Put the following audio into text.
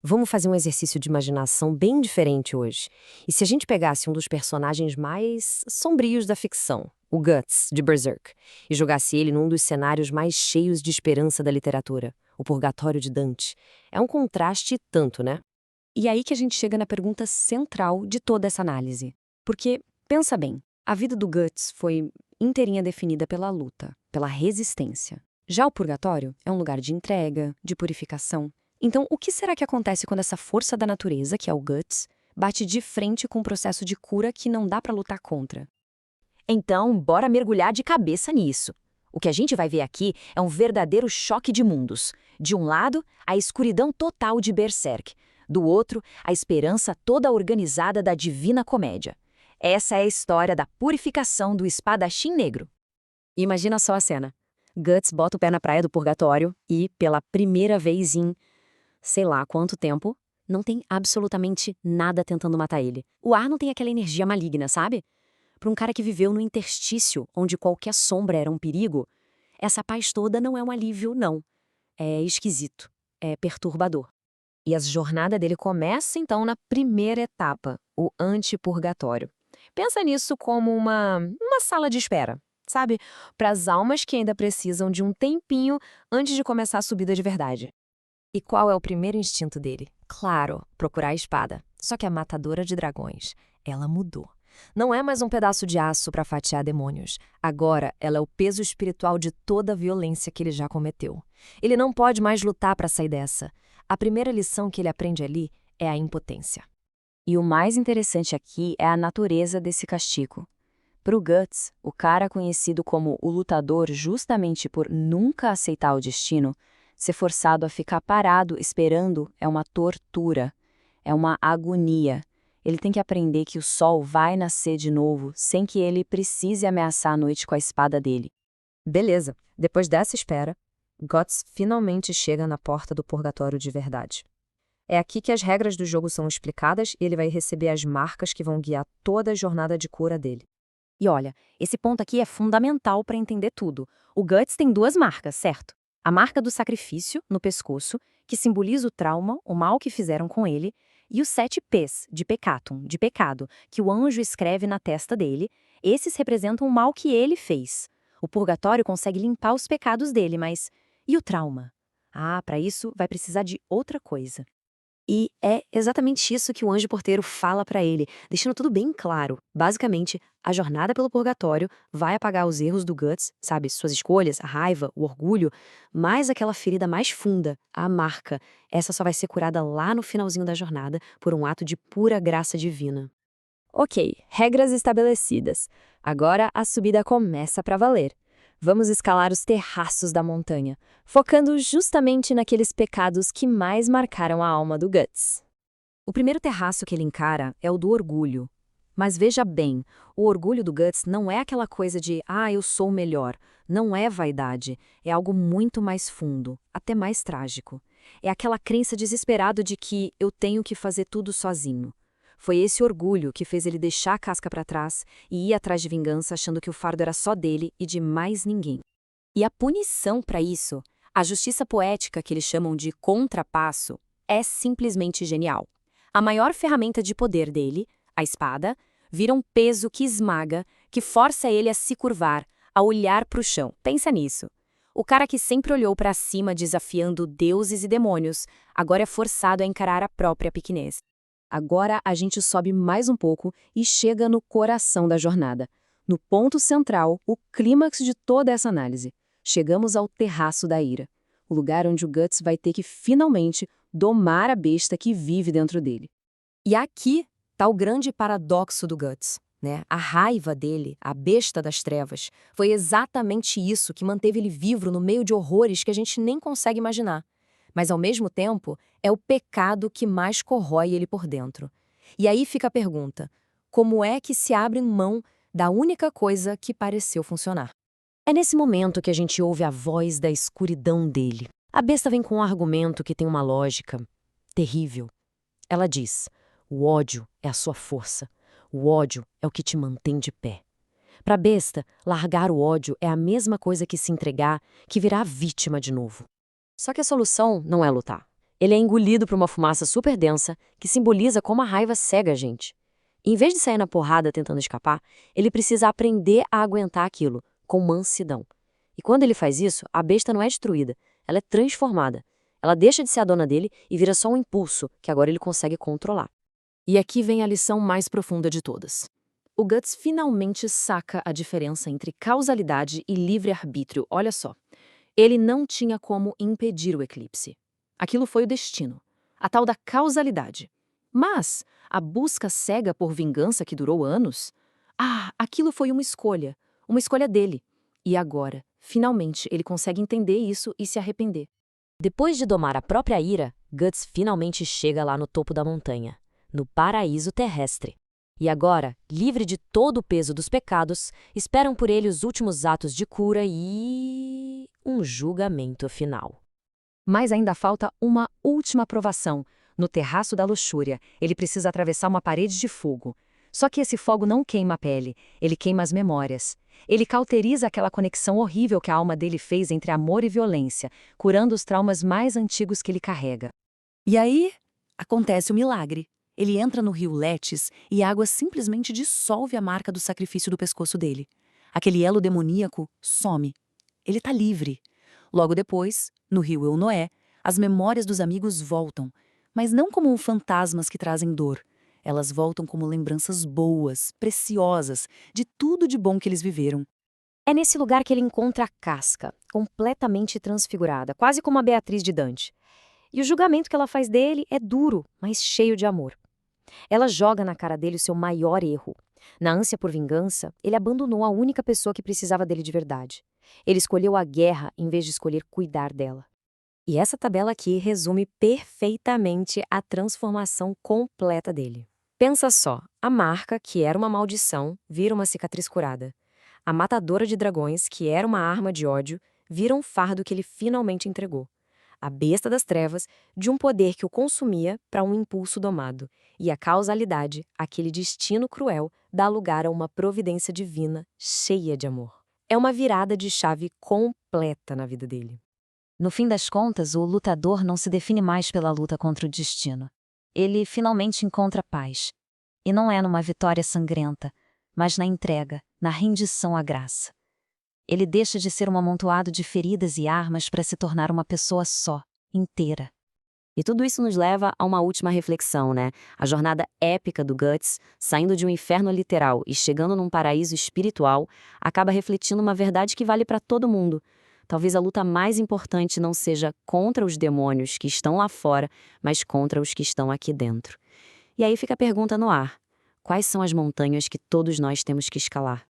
Vamos fazer um exercício de imaginação bem diferente hoje. E se a gente pegasse um dos personagens mais sombrios da ficção, o Guts, de Berserk, e jogasse ele num dos cenários mais cheios de esperança da literatura, o Purgatório de Dante? É um contraste e tanto, né? E aí que a gente chega na pergunta central de toda essa análise. Porque, pensa bem, a vida do Guts foi inteirinha definida pela luta, pela resistência. Já o purgatório é um lugar de entrega, de purificação. Então, o que será que acontece quando essa força da natureza, que é o Guts, bate de frente com um processo de cura que não dá pra lutar contra? Então, bora mergulhar de cabeça nisso. O que a gente vai ver aqui é um verdadeiro choque de mundos. De um lado, a escuridão total de Berserk. Do outro, a esperança toda organizada da Divina Comédia. Essa é a história da purificação do espadachim negro. Imagina só a cena. Guts bota o pé na praia do purgatório e, pela primeira vez em, sei lá quanto tempo, não tem absolutamente nada tentando matar ele. O ar não tem aquela energia maligna, sabe? Para um cara que viveu no interstício, onde qualquer sombra era um perigo, essa paz toda não é um alívio, não. É esquisito. É perturbador. E a jornada dele começa, então, na primeira etapa, o antipurgatório. Pensa nisso como uma sala de espera, sabe? Para as almas que ainda precisam de um tempinho antes de começar a subida de verdade. E qual é o primeiro instinto dele? Claro, procurar a espada. Só que a matadora de dragões, ela mudou. Não é mais um pedaço de aço para fatiar demônios. Agora, ela é o peso espiritual de toda a violência que ele já cometeu. Ele não pode mais lutar para sair dessa. A primeira lição que ele aprende ali é a impotência. E o mais interessante aqui é a natureza desse castigo. Para o Guts, o cara conhecido como o lutador justamente por nunca aceitar o destino, ser forçado a ficar parado esperando é uma tortura, é uma agonia. Ele tem que aprender que o sol vai nascer de novo sem que ele precise ameaçar a noite com a espada dele. Beleza, depois dessa espera, Guts finalmente chega na porta do purgatório de verdade. É aqui que as regras do jogo são explicadas e ele vai receber as marcas que vão guiar toda a jornada de cura dele. E olha, esse ponto aqui é fundamental para entender tudo. O Guts tem duas marcas, certo? A marca do sacrifício, no pescoço, que simboliza o trauma, o mal que fizeram com ele, e os 7 P's, de peccatum, de pecado, que o anjo escreve na testa dele. Esses representam o mal que ele fez. O purgatório consegue limpar os pecados dele, mas e o trauma? Ah, para isso vai precisar de outra coisa. E é exatamente isso que o anjo porteiro fala para ele, deixando tudo bem claro. Basicamente, a jornada pelo purgatório vai apagar os erros do Guts, sabe, suas escolhas, a raiva, o orgulho, mas aquela ferida mais funda, a marca, essa só vai ser curada lá no finalzinho da jornada por um ato de pura graça divina. Ok, regras estabelecidas. Agora a subida começa para valer. Vamos escalar os terraços da montanha, focando justamente naqueles pecados que mais marcaram a alma do Guts. O primeiro terraço que ele encara é o do orgulho. Mas veja bem, o orgulho do Guts não é aquela coisa de eu sou o melhor. Não é vaidade, é algo muito mais fundo, até mais trágico. É aquela crença desesperada de que eu tenho que fazer tudo sozinho. Foi esse orgulho que fez ele deixar a casca para trás e ir atrás de vingança achando que o fardo era só dele e de mais ninguém. E a punição para isso, a justiça poética que eles chamam de contrapasso, é simplesmente genial. A maior ferramenta de poder dele, a espada, vira um peso que esmaga, que força ele a se curvar, a olhar para o chão. Pensa nisso. O cara que sempre olhou para cima desafiando deuses e demônios, agora é forçado a encarar a própria pequenez. Agora a gente sobe mais um pouco e chega no coração da jornada. No ponto central, o clímax de toda essa análise. Chegamos ao terraço da ira. O lugar onde o Guts vai ter que finalmente domar a besta que vive dentro dele. E aqui está o grande paradoxo do Guts, né? A raiva dele, a besta das trevas, foi exatamente isso que manteve ele vivo no meio de horrores que a gente nem consegue imaginar. Mas, ao mesmo tempo, é o pecado que mais corrói ele por dentro. E aí fica a pergunta: como é que se abre mão da única coisa que pareceu funcionar? É nesse momento que a gente ouve a voz da escuridão dele. A besta vem com um argumento que tem uma lógica terrível. Ela diz: o ódio é a sua força. O ódio é o que te mantém de pé. Para a besta, largar o ódio é a mesma coisa que se entregar, que virar vítima de novo. Só que a solução não é lutar. Ele é engolido por uma fumaça super densa que simboliza como a raiva cega a gente. Em vez de sair na porrada tentando escapar, ele precisa aprender a aguentar aquilo, com mansidão. E quando ele faz isso, a besta não é destruída, ela é transformada. Ela deixa de ser a dona dele e vira só um impulso que agora ele consegue controlar. E aqui vem a lição mais profunda de todas. O Guts finalmente saca a diferença entre causalidade e livre-arbítrio. Olha só. Ele não tinha como impedir o eclipse. Aquilo foi o destino, a tal da causalidade. Mas a busca cega por vingança que durou anos? Aquilo foi uma escolha dele. E agora, finalmente, ele consegue entender isso e se arrepender. Depois de domar a própria ira, Guts finalmente chega lá no topo da montanha, no paraíso terrestre. E agora, livre de todo o peso dos pecados, esperam por ele os últimos atos de cura e um julgamento final. Mas ainda falta uma última provação. No terraço da luxúria, ele precisa atravessar uma parede de fogo. Só que esse fogo não queima a pele, ele queima as memórias. Ele cauteriza aquela conexão horrível que a alma dele fez entre amor e violência, curando os traumas mais antigos que ele carrega. E aí, acontece o milagre. Ele entra no rio Letes e a água simplesmente dissolve a marca do sacrifício do pescoço dele. Aquele elo demoníaco some. Ele tá livre. Logo depois, no rio Eunoé, as memórias dos amigos voltam, mas não como fantasmas que trazem dor. Elas voltam como lembranças boas, preciosas, de tudo de bom que eles viveram. É nesse lugar que ele encontra a Casca, completamente transfigurada, quase como a Beatriz de Dante. E o julgamento que ela faz dele é duro, mas cheio de amor. Ela joga na cara dele o seu maior erro. Na ânsia por vingança, ele abandonou a única pessoa que precisava dele de verdade. Ele escolheu a guerra em vez de escolher cuidar dela. E essa tabela aqui resume perfeitamente a transformação completa dele. Pensa só, a marca, que era uma maldição, vira uma cicatriz curada. A matadora de dragões, que era uma arma de ódio, vira um fardo que ele finalmente entregou. A besta das trevas, de um poder que o consumia para um impulso domado. E a causalidade, aquele destino cruel, dá lugar a uma providência divina cheia de amor. É uma virada de chave completa na vida dele. No fim das contas, o lutador não se define mais pela luta contra o destino. Ele finalmente encontra paz. E não é numa vitória sangrenta, mas na entrega, na rendição à graça. Ele deixa de ser um amontoado de feridas e armas para se tornar uma pessoa só, inteira. E tudo isso nos leva a uma última reflexão, né? A jornada épica do Guts, saindo de um inferno literal e chegando num paraíso espiritual, acaba refletindo uma verdade que vale para todo mundo. Talvez a luta mais importante não seja contra os demônios que estão lá fora, mas contra os que estão aqui dentro. E aí fica a pergunta no ar: quais são as montanhas que todos nós temos que escalar?